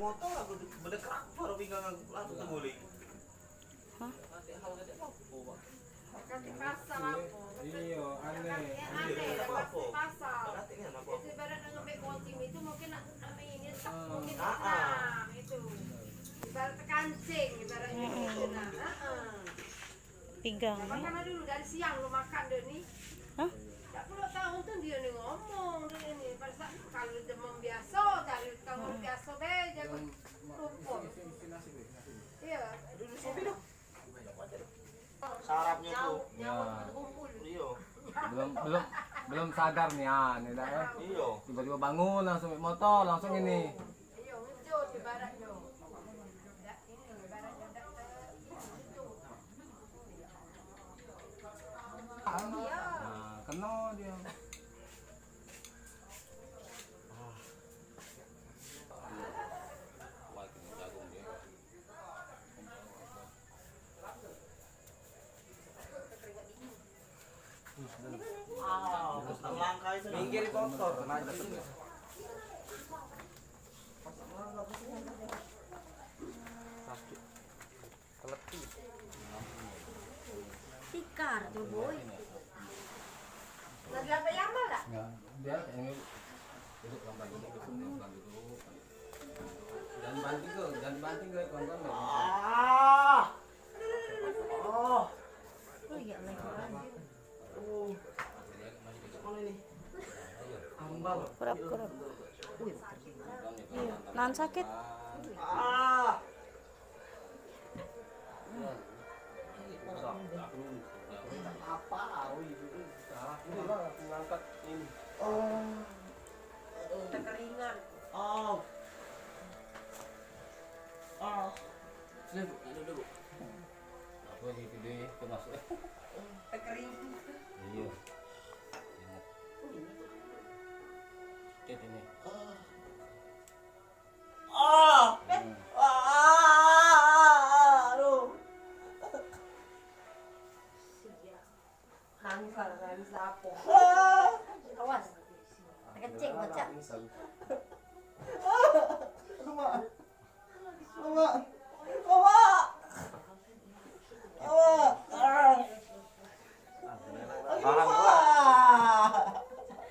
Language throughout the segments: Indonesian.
motor aku berdekrak baru pinggang aku langsung terguling. Hah? Kaki pasar aku. Iya, aneh. Aneh, pasti pasar. Berarti kan apa? Itu ibaratnya ngebek kucing itu mungkin ini tak mungkin Ah, nah itu. Ibarat kancing ibaratnya gitu nah. Pinggang. Makanya dulu dari siang lu makan deh nih. Hah? Tak perlu tahu tuh dia nih ngomong dia ini. Pada kalau demam biasa, cari kalau biasa be jago rumput. Iya, dulu sih dulu. Sarapnya tuh. Ya. Iya. Belum sadar nih nih dah ya. Iya. Tiba-tiba bangun langsung naik motor langsung ini. Iya, ngejut ibaratnya. Dak ini ibaratnya dak ngejut. Iya. Nah, kena dia. Langkah itu minggir kotor. Sakit. Keletih. Tikar tuh boy. Lagi apa yang mana? Enggak, dia ini duduk lambat duduk dulu. Jangan banting ke kawan-kawan. Ah. Oh. Oh iya lagi. Mana ini? Ambal. Kurap-kurap. Iya, nahan sakit. Ah. Apa? Oh, itu salah. Ini lah mengangkat ini. Oh. Kekeringan. Oh. Oh. Sini, Bu. Ini dulu. Apa di video itu masuk? Kekeringan. Iya. Ini. Ah. Aduh. Nangis lapo. Awas. Kecing baca.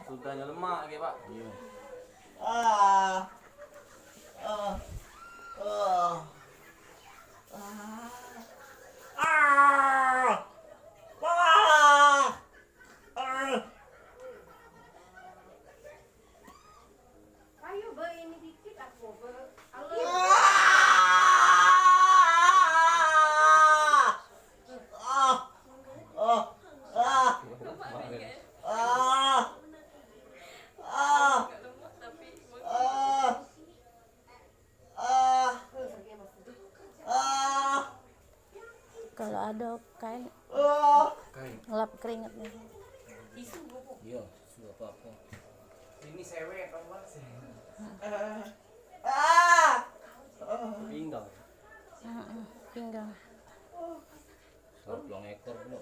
Sudahnya lemak ya, Pak. Iya. Ayo be ini dikit aku be. Kalau ada kain ngelap keringatnya. Iya, sudah apa-apa. Ini sewek apa sih? Pinggang. Pinggang. Pulang ekor pula.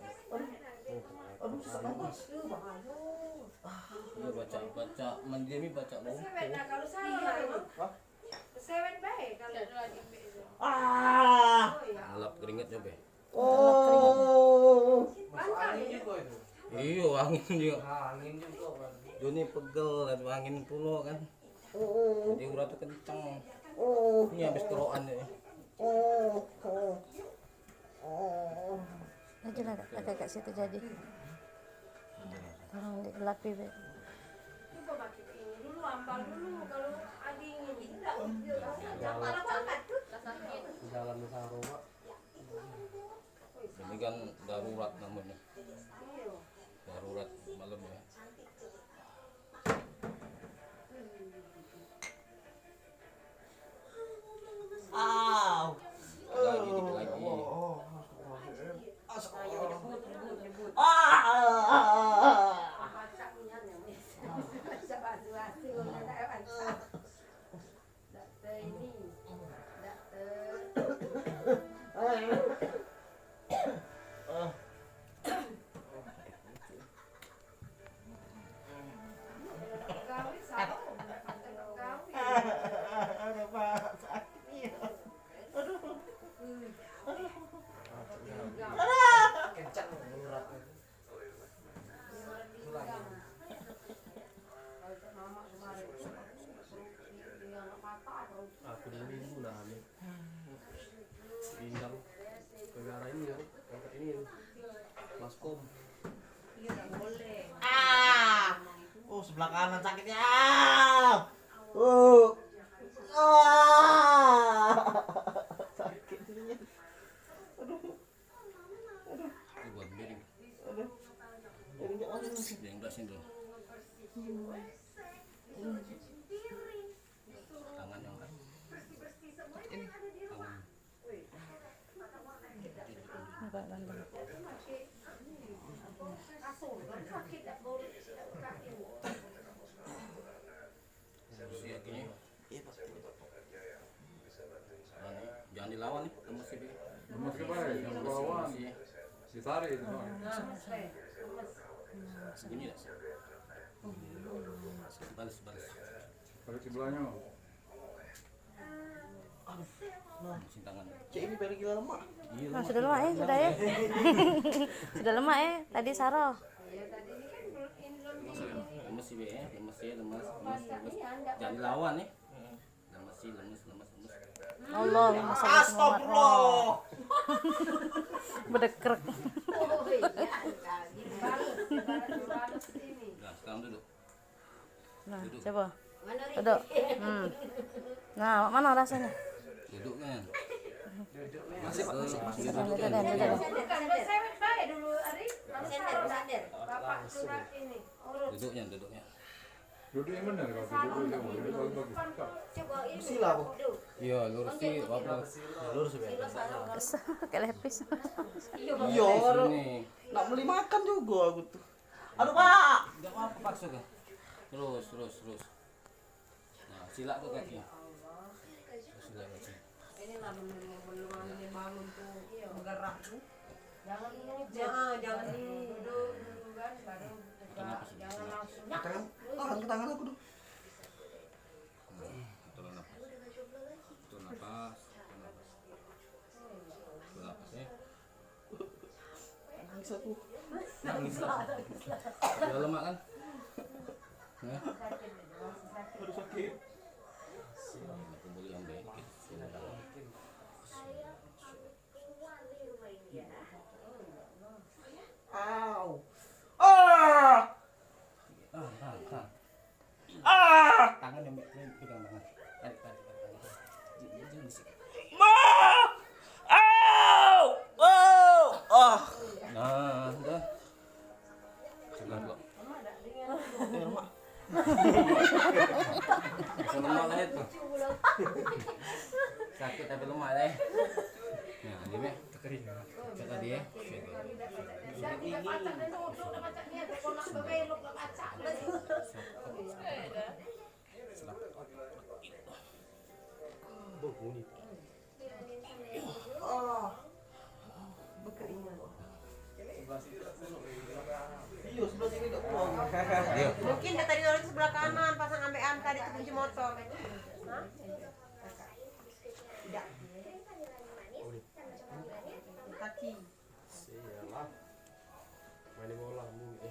Iya baca mendiami baca Sewet lumpuh. nah kalau saya sewet baik kalau lagi itu. Ah. Oh ya. Ngelap keringatnya be. Oh. Panjang ya. Iya angin juga. Angin juga kan. Joni pegel dan angin pula kan. Jadi urat tuh kencang. Ini habis keroan ya. Aja lah agak situ jadi. Tolong dilapi be. Coba pakai ini dulu ambal dulu kalau ada ingin tidak. Jangan banget tuh. Jalan besar rumah. Ini kan darurat namanya. Iya. Darurat malam ya. Aw. Lagi dikit lagi. Baca minyak baca batu-batu enggak baca. Dak ini. Dak Aku dulu minggu lah nih. Pinggang negara ini ya, angkat ini ya. Maskom. Iya nggak boleh. Oh, sebelah kanan sakitnya. Ah. Sakitnya. Itu buat miring. Yang belas itu. Tangan yang kan. Ini tangan. Agak bandel. Usia kayaknya. Iya, Pak. Jangan dilawan nih, lemes sih. Lemes ke baik, jangan lawan. Ditarik itu. Bunyi dah. Balas. Tarik sebelahnya. Mesin tangan. Cek ini paling gila lemak. Iya. Nah, sudah lemak ya, sudah ya. Sudah lemak ya, tadi Saro. Ya tadi ini kan belum Lemes sih, lemes. Jangan dilawan nih. Lemes. Allah, Astagfirullah. Berdekrek. Oh iya, enggak. Dibalas ini. Nah, sekarang duduk. Nah, coba. Mana Ri? Duduk. Nah, mana rasanya? Duduk kan. Masih, Pak. Masih. Duduk. Bukan, sewet baik dulu Ari. Sadar. Bapak surat ini. Urut. Duduknya. Duduk yang benar kalau duduk yang benar paling bagus. Kak. Coba ini. Sila, Bu. Iya, lurus sih, apa? Lurus ya. Kayak lepis. Iya, Ini. nak beli makan juga aku tuh. Aduh, Pak. Enggak apa-apa paksa kan. Terus. Nah, sila tuh kaki. Sila kaki. Ini lah belum bangun tuh bergerak tuh. Jangan duduk kan baru tegak. Jangan langsung Tangan aku tuh. Turun nafas. Turun nafas ya. Nangis aku. Nangis lah. Udah lemak kan? Nah, Aduh, sakit. pemulihan dikit. Au. Tangan yang pegang tangan. Tarik tangan. Jangan bisik. Nah, udah. Sebelah kok. Lemah lah itu. Sakit tapi lemah deh. Nah, dia meh kekeringan. Kata dia. tidak pacak dan duduk udah pacaknya kok nak berbelok lah pacak. Iya, sebelah sini enggak pulang. Mungkin dia tadi orang sebelah kanan pasang ambek angka di kunci motor. Hah? Tidak. Kaki. Sialah. Main bola mulu.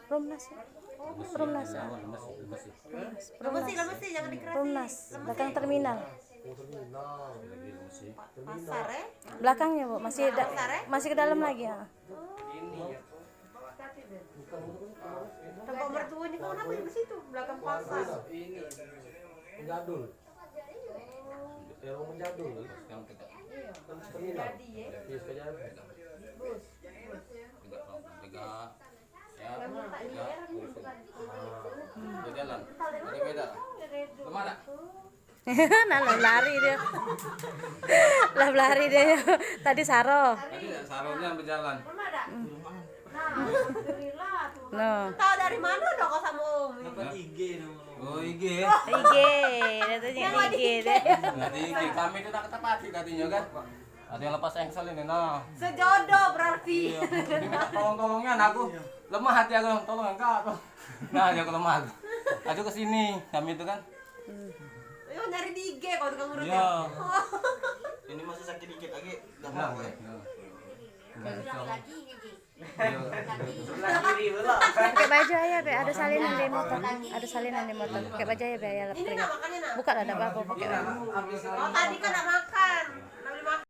Romnas ya? Romnas ya? Lemes sih jangan dikeras. Romnas, belakang terminal. Pasar ya. Belakangnya Bu, masih ke dalam lagi ya. Tempat mertua ini kenapa di situ belakang pasar? Ini menjadul. Ya orang menjadul. Sekarang tegak. Terminal. Jadi ya. Iya sekalian. Tegak. Ya. Udah jalan. Ada beda. Kemana? Nah, lari dia. Lari dia. Tadi Saro. Tadi sarungnya berjalan. Mana ada? Nah, alhamdulillah tuh. No. Tahu dari mana dong kau sama Umi? Dapat IG dong. Oh, IG. IG, datanya IG deh. Nggak di IG. Kami itu tak ketepati tadinya kan. Ada yang lepas yang salin nah. Sejodoh berarti. Iya. Diminta tolong-tolongnya, nah aku lemah hati aku, tolong enggak tuh. Nah, dia aku lemah. Aku ke sini, kami itu kan. Ayo nyari di IG kalau tukang urut Iya. ya. Ini masih sakit dikit lagi. Udah Nah, mau ya. Lagi belum. Pakai baju aja, Be. Ada salinan di motor. Ada salinan di motor. Pakai baju aja, Be. Ya, Ini nak makannya nak. buka lah, ada apa-apa pakai. Oh tadi kan nak makan.